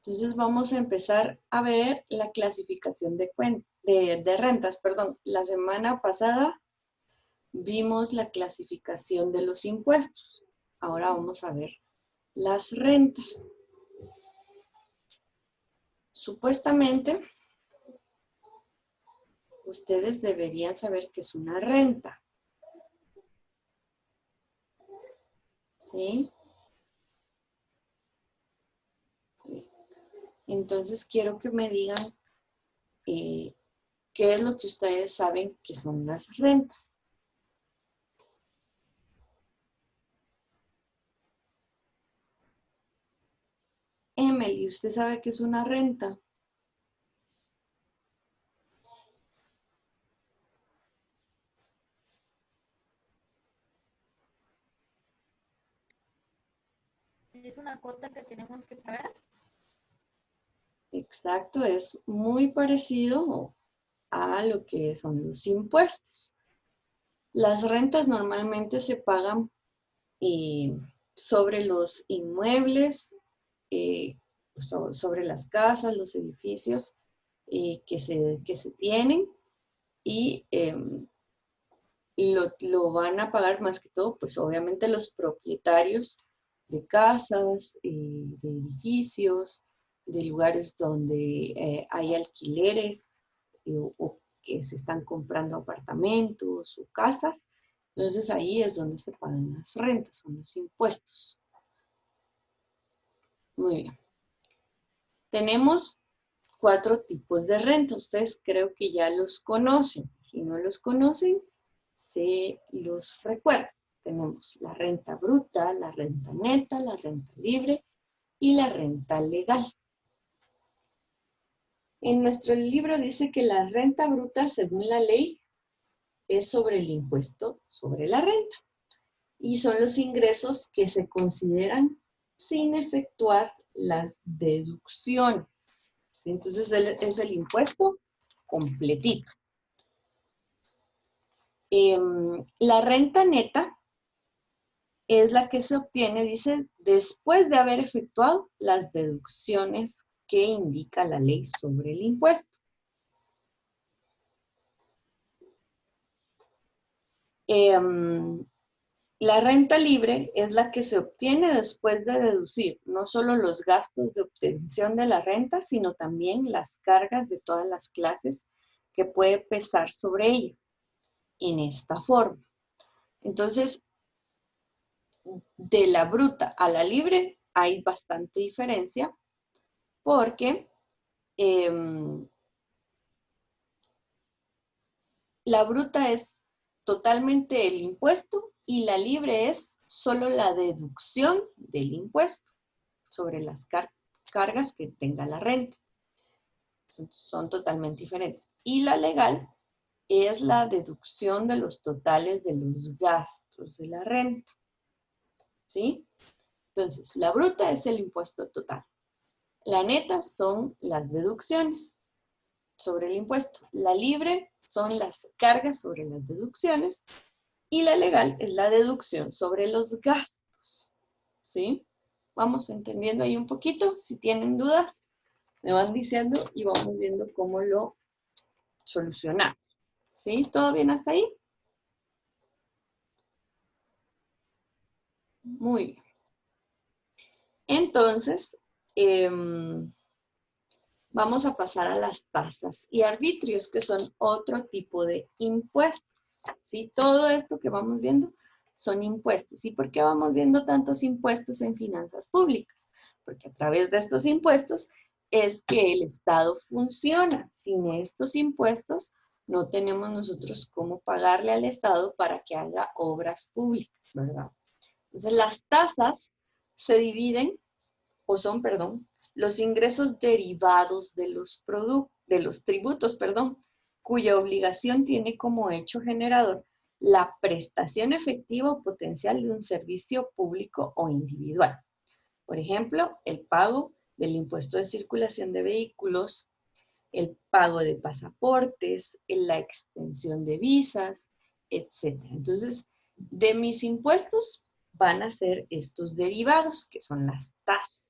Entonces vamos a empezar a ver la clasificación de rentas. Perdón, la semana pasada vimos la clasificación de los impuestos. Ahora vamos a ver las rentas. Supuestamente, ustedes deberían saber qué es una renta. ¿Sí? Entonces quiero que me digan qué es lo que ustedes saben que son las rentas. Emily, ¿usted sabe qué es una renta? Es una cuota que tenemos que pagar. Exacto, es muy parecido a lo que son los impuestos. Las rentas normalmente se pagan eh, sobre los inmuebles, eh, sobre las casas, los edificios que se tienen y lo van a pagar más que todo, pues obviamente los propietarios de casas, de edificios, de lugares donde hay alquileres o que se están comprando apartamentos o casas. Entonces ahí es donde se pagan las rentas, son los impuestos. Muy bien. Tenemos 4 tipos de renta. Ustedes creo que ya los conocen. Si no los conocen, se los recuerdo. Tenemos la renta bruta, la renta neta, la renta libre y la renta legal. En nuestro libro dice que la renta bruta, según la ley, es sobre el impuesto sobre la renta y son los ingresos que se consideran sin efectuar las deducciones. ¿Sí? Entonces es el impuesto completito. La renta neta es la que se obtiene, dice, después de haber efectuado las deducciones que indica la ley sobre el impuesto. La renta libre es la que se obtiene después de deducir no solo los gastos de obtención de la renta, sino también las cargas de todas las clases que puede pesar sobre ella en esta forma. Entonces, de la bruta a la libre hay bastante diferencia porque la bruta es totalmente el impuesto y la libre es solo la deducción del impuesto sobre las cargas que tenga la renta. Son totalmente diferentes. Y la legal es la deducción de los totales de los gastos de la renta. ¿Sí? Entonces, la bruta es el impuesto total. La neta son las deducciones sobre el impuesto. La libre son las cargas sobre las deducciones y la legal es la deducción sobre los gastos. ¿Sí? Vamos entendiendo ahí un poquito. Si tienen dudas, me van diciendo y vamos viendo cómo lo solucionamos. ¿Sí? ¿Todo bien hasta ahí? Muy bien. Entonces, vamos a pasar a las tasas y arbitrios, que son otro tipo de impuestos. ¿Sí? Todo esto que vamos viendo son impuestos. ¿Y por qué vamos viendo tantos impuestos en finanzas públicas? Porque a través de estos impuestos es que el Estado funciona. Sin estos impuestos no tenemos nosotros cómo pagarle al Estado para que haga obras públicas, ¿verdad? Entonces las tasas se dividen, o son, perdón, los ingresos derivados de los tributos, perdón, cuya obligación tiene como hecho generador la prestación efectiva o potencial de un servicio público o individual. Por ejemplo, el pago del impuesto de circulación de vehículos, el pago de pasaportes, la extensión de visas, etc. Entonces, de mis impuestos van a ser estos derivados, que son las tasas.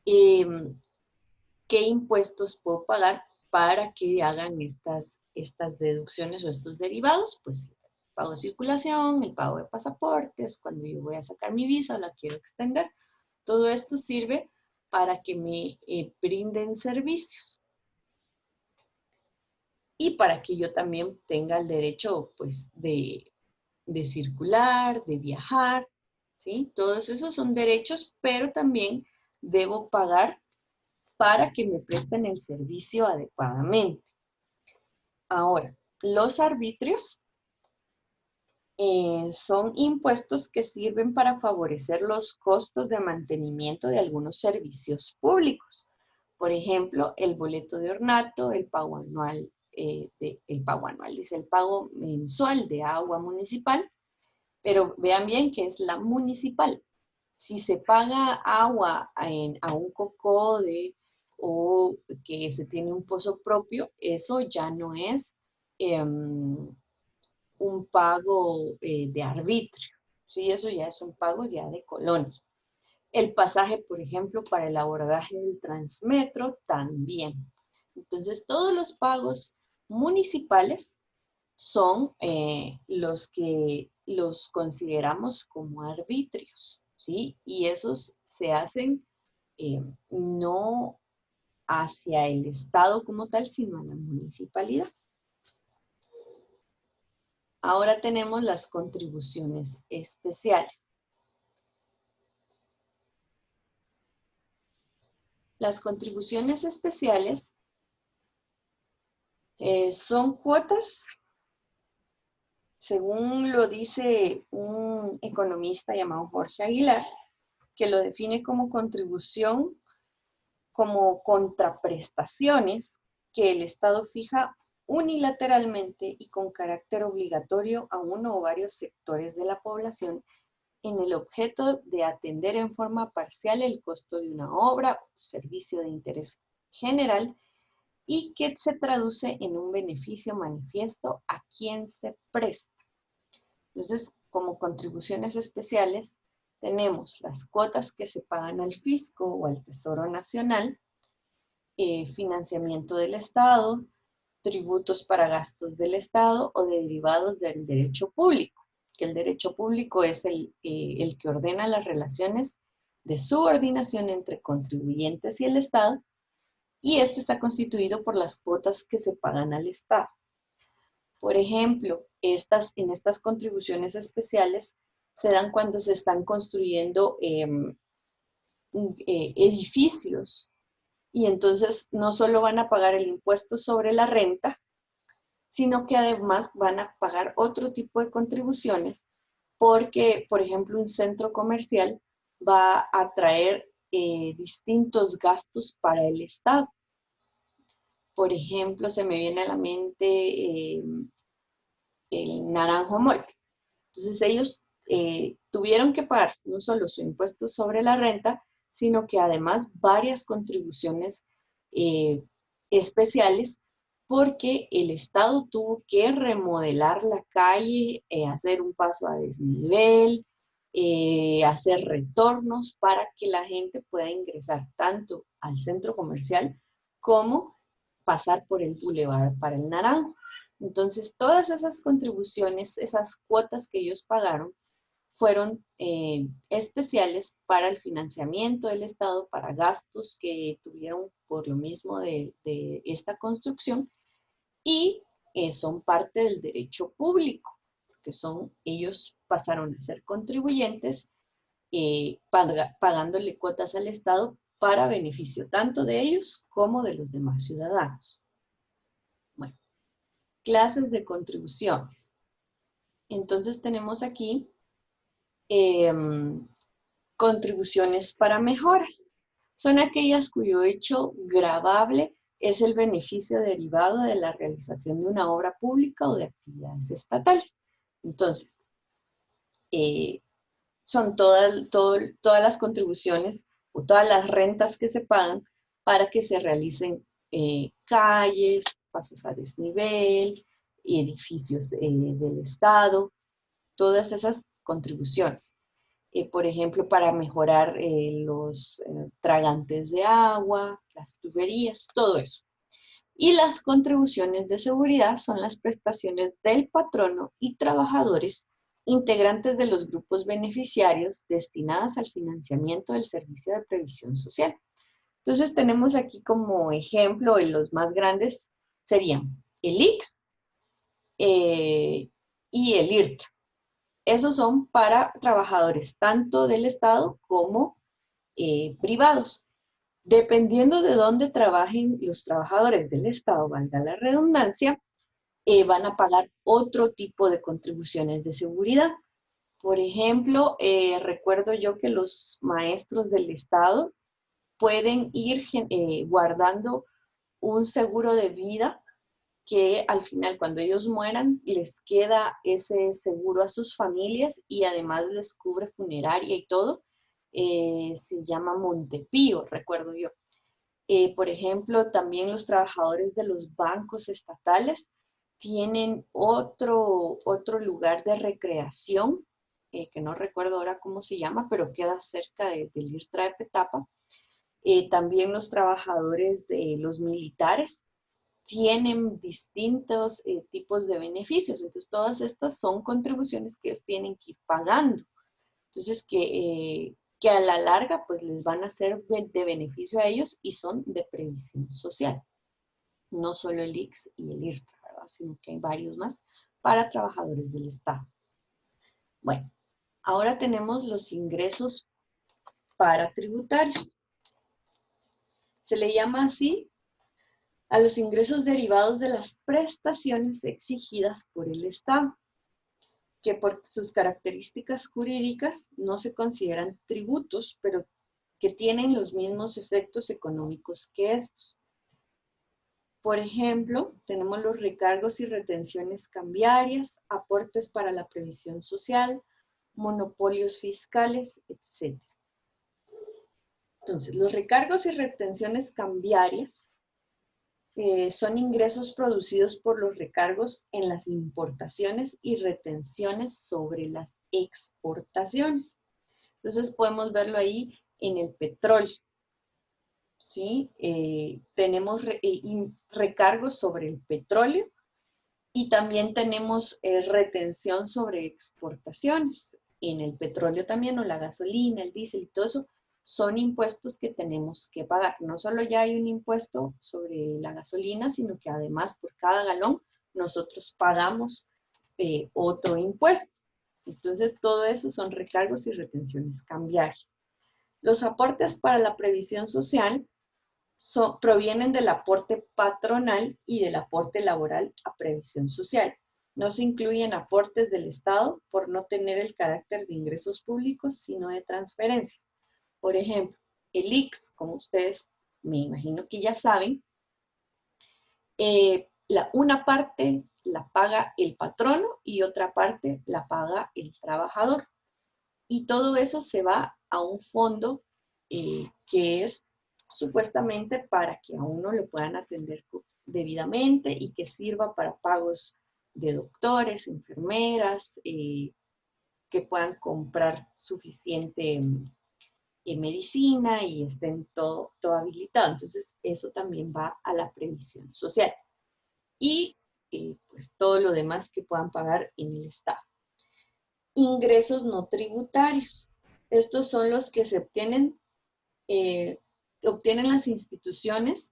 ¿Qué impuestos puedo pagar para que hagan estas deducciones o estos derivados? Pues el pago de circulación, el pago de pasaportes, cuando yo voy a sacar mi visa o la quiero extender. Todo esto sirve para que me brinden servicios y para que yo también tenga el derecho, pues, de circular, de viajar, ¿sí? Todos esos son derechos, pero también debo pagar para que me presten el servicio adecuadamente. Ahora, los arbitrios son impuestos que sirven para favorecer los costos de mantenimiento de algunos servicios públicos. Por ejemplo, el boleto de ornato, el pago anual, dice el pago mensual de agua municipal, pero vean bien que es la municipal. Si se paga agua a un COCODE o que se tiene un pozo propio, eso ya no es un pago de arbitrio. Sí, eso ya es un pago ya de colonia. El pasaje, por ejemplo, para el abordaje del Transmetro también. Entonces, todos los pagos municipales son los que los consideramos como arbitrios, ¿sí? Y esos se hacen no hacia el Estado como tal, sino a la municipalidad. Ahora tenemos las contribuciones especiales. Las contribuciones especiales son cuotas, según lo dice un economista llamado Jorge Aguilar, que lo define como contribución, como contraprestaciones que el Estado fija unilateralmente y con carácter obligatorio a uno o varios sectores de la población en el objeto de atender en forma parcial el costo de una obra o servicio de interés general y que se traduce en un beneficio manifiesto a quien se presta. Entonces, como contribuciones especiales, tenemos las cuotas que se pagan al fisco o al Tesoro Nacional, financiamiento del Estado, tributos para gastos del Estado o derivados del derecho público, que el derecho público es el que ordena las relaciones de subordinación entre contribuyentes y el Estado, y este está constituido por las cuotas que se pagan al Estado. Por ejemplo, en estas contribuciones especiales se dan cuando se están construyendo edificios, y entonces no solo van a pagar el impuesto sobre la renta, sino que además van a pagar otro tipo de contribuciones porque, por ejemplo, un centro comercial va a traer distintos gastos para el Estado. Por ejemplo, se me viene a la mente el Naranjo Mall. Entonces ellos tuvieron que pagar no solo su impuesto sobre la renta, sino que además varias contribuciones especiales porque el Estado tuvo que remodelar la calle, hacer un paso a desnivel, hacer retornos para que la gente pueda ingresar tanto al centro comercial como pasar por el bulevar para el Naranjo. Entonces, todas esas contribuciones, esas cuotas que ellos pagaron, fueron especiales para el financiamiento del Estado, para gastos que tuvieron por lo mismo de esta construcción, y son parte del derecho público, porque ellos pasaron a ser contribuyentes pagándole cuotas al Estado para beneficio tanto de ellos como de los demás ciudadanos. Bueno, clases de contribuciones. Entonces tenemos aquí contribuciones para mejoras. Son aquellas cuyo hecho gravable es el beneficio derivado de la realización de una obra pública o de actividades estatales. Entonces, son todas las contribuciones o todas las rentas que se pagan para que se realicen calles, pasos a desnivel, edificios del Estado, todas esas contribuciones. por ejemplo, para mejorar los tragantes de agua, las tuberías, todo eso. Y las contribuciones de seguridad son las prestaciones del patrono y trabajadores integrantes de los grupos beneficiarios destinadas al financiamiento del servicio de previsión social. Entonces tenemos aquí como ejemplo, en los más grandes serían el IX y el IRTA. Esos son para trabajadores tanto del Estado como privados. Dependiendo de dónde trabajen los trabajadores del Estado, valga la redundancia, van a pagar otro tipo de contribuciones de seguridad. Por ejemplo, recuerdo yo que los maestros del Estado pueden ir guardando un seguro de vida que al final, cuando ellos mueran, les queda ese seguro a sus familias y además les cubre funeraria y todo. Se llama Montepío, recuerdo yo. Por ejemplo, también los trabajadores de los bancos estatales tienen otro lugar de recreación, que no recuerdo ahora cómo se llama, pero queda cerca del IRTRA de Petapa. También los trabajadores de los militares tienen distintos tipos de beneficios. Entonces, todas estas son contribuciones que ellos tienen que ir pagando. Entonces, que a la larga, pues les van a ser de beneficio a ellos y son de previsión social. No solo el IX y el IRTA, ¿verdad? Sino que hay varios más para trabajadores del Estado. Bueno, ahora tenemos los ingresos para tributarios. Se le llama así a los ingresos derivados de las prestaciones exigidas por el Estado, que por sus características jurídicas no se consideran tributos, pero que tienen los mismos efectos económicos que estos. Por ejemplo, tenemos los recargos y retenciones cambiarias, aportes para la previsión social, monopolios fiscales, etc. Entonces, los recargos y retenciones cambiarias son ingresos producidos por los recargos en las importaciones y retenciones sobre las exportaciones. Entonces podemos verlo ahí en el petróleo. ¿Sí? Tenemos recargos sobre el petróleo y también tenemos retención sobre exportaciones. En el petróleo también, o la gasolina, el diésel y todo eso, son impuestos que tenemos que pagar. No solo ya hay un impuesto sobre la gasolina, sino que además por cada galón nosotros pagamos otro impuesto. Entonces, todo eso son recargos y retenciones cambiarias. Los aportes para la previsión social provienen del aporte patronal y del aporte laboral a previsión social. No se incluyen aportes del Estado por no tener el carácter de ingresos públicos, sino de transferencias. Por ejemplo, el IX, como ustedes me imagino que ya saben, una parte la paga el patrono y otra parte la paga el trabajador. Y todo eso se va a un fondo que es supuestamente para que a uno le puedan atender debidamente y que sirva para pagos de doctores, enfermeras, que puedan comprar suficiente medicina y estén todo habilitado. Entonces, eso también va a la previsión social. Y pues todo lo demás que puedan pagar en el Estado. Ingresos no tributarios. Estos son los que se obtienen las instituciones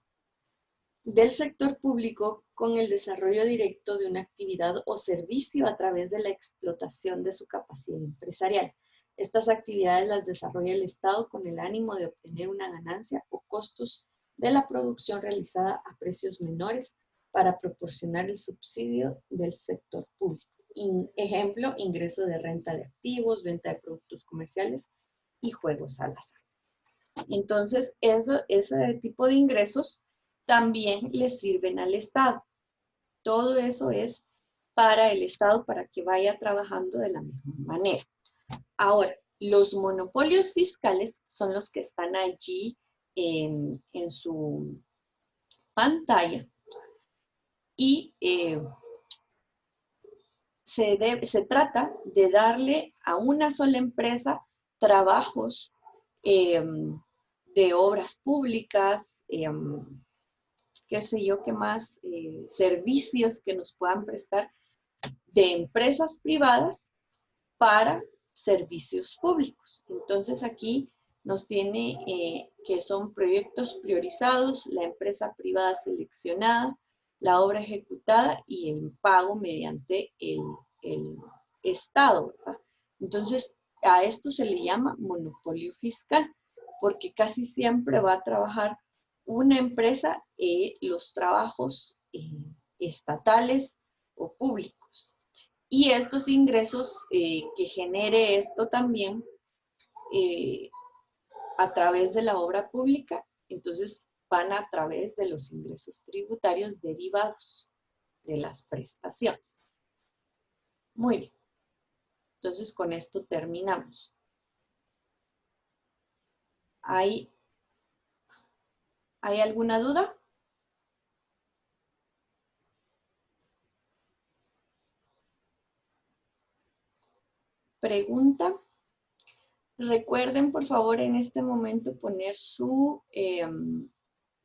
del sector público con el desarrollo directo de una actividad o servicio a través de la explotación de su capacidad empresarial. Estas actividades las desarrolla el Estado con el ánimo de obtener una ganancia o costos de la producción realizada a precios menores para proporcionar el subsidio del sector público. Ejemplo, ingreso de renta de activos, venta de productos comerciales y juegos al azar. Entonces, ese tipo de ingresos también le sirven al Estado. Todo eso es para el Estado, para que vaya trabajando de la misma manera. Ahora, los monopolios fiscales son los que están allí en su pantalla y se trata de darle a una sola empresa trabajos de obras públicas, qué sé yo, qué más, servicios que nos puedan prestar de empresas privadas para servicios públicos. Entonces aquí nos tiene que son proyectos priorizados, la empresa privada seleccionada, la obra ejecutada y el pago mediante el Estado, ¿verdad? Entonces, a esto se le llama monopolio fiscal, porque casi siempre va a trabajar una empresa los trabajos estatales o públicos. Y estos ingresos que genere esto también eh, a través de la obra pública, entonces van a través de los ingresos tributarios derivados de las prestaciones. Muy bien. Entonces con esto terminamos. ¿Hay alguna duda? ¿Pregunta? Recuerden, por favor, en este momento poner su,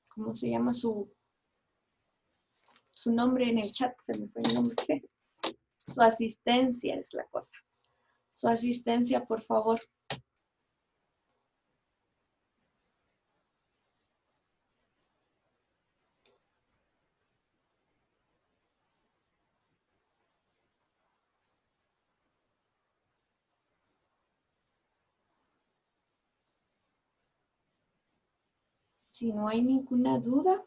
¿cómo se llama? Su nombre en el chat, se me fue el nombre. Su asistencia es la cosa. Su asistencia, por favor. Si no hay ninguna duda,